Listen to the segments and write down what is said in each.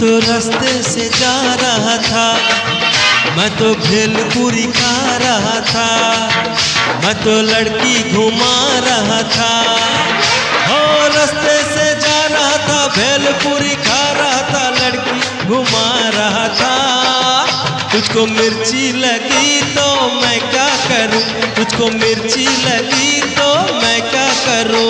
तो रास्ते से जा रहा था, मैं तो भेलपुरी खा रहा था, मैं तो लड़की घुमा रहा था। हो रास्ते से जा रहा था, भेलपुरी खा रहा था, लड़की घुमा रहा था। तुझको मिर्ची लगी तो मैं क्या करूं, तुझको मिर्ची लगी तो मैं क्या करूं।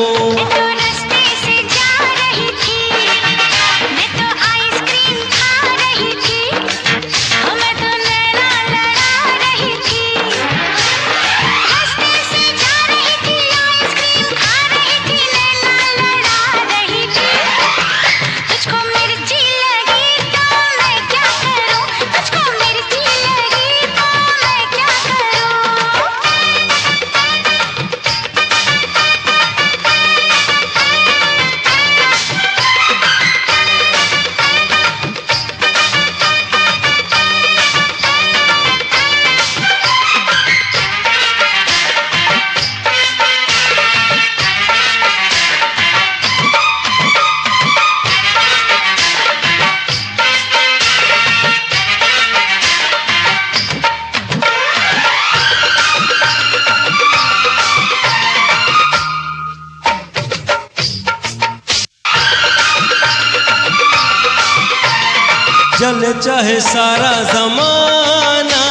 चले चाहे सारा जमाना,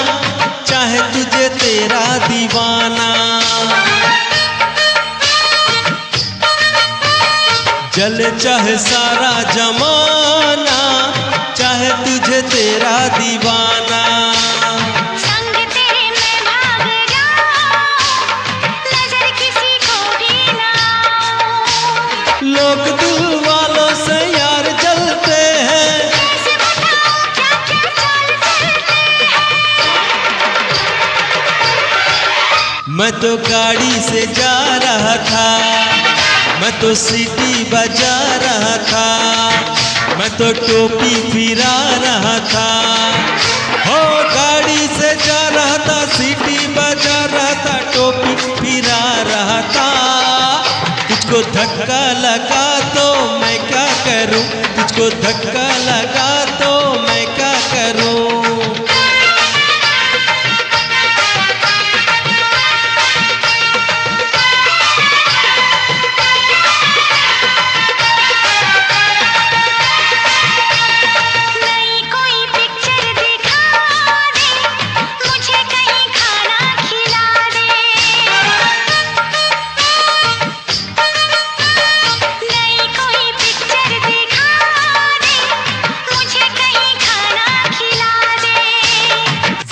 चाहे तुझे तेरा दीवाना, चले चाहे सारा जमाना, चाहे तुझे तेरा दीवाना। संग तेरे मैं भाग जाऊं, नजर किसी को भी ना आऊं। लोग दिल वालों से यार जलते हैं, मैं तो गाड़ी से जा रहा था, मैं तो सीटी बजा रहा था, मैं तो टोपी फिरा रहा था। हो गाड़ी से जा रहा था, सीटी बजा रहा था, टोपी फिरा रहा था। तुझको धक्का लगा तो मैं क्या करूं, तुझको धक्का लगा तो मैं क्या करूं।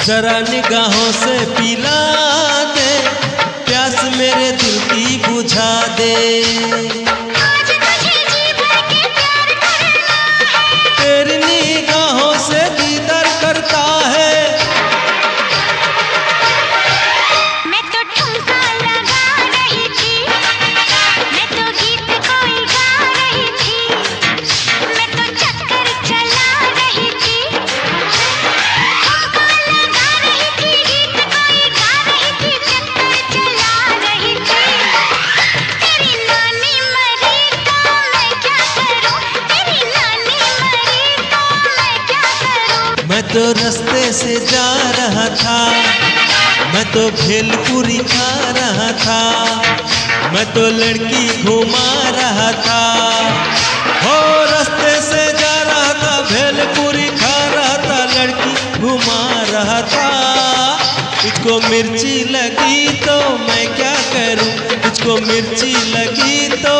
जरा निगाहों से पिला दे, प्यास मेरे दिल की बुझा दे। आज तुझे जी भर के प्यार करना है, तेरी निगाहों से दीदार करता है। मैं तो ठुमका लगा रही थी, मैं तो गीत कोई गा रही थी, मैं तो चक्कर चला रही थी। मैं तो रास्ते से जा रहा था, मैं तो भेलपुरी खा रहा था, मैं तो लड़की घुमा रहा था। हो रास्ते से जा रहा था, भेलपुरी खा रहा था, लड़की घुमा रहा था। तुझको मिर्ची लगी तो मैं क्या करूं, तुझको मिर्ची लगी तो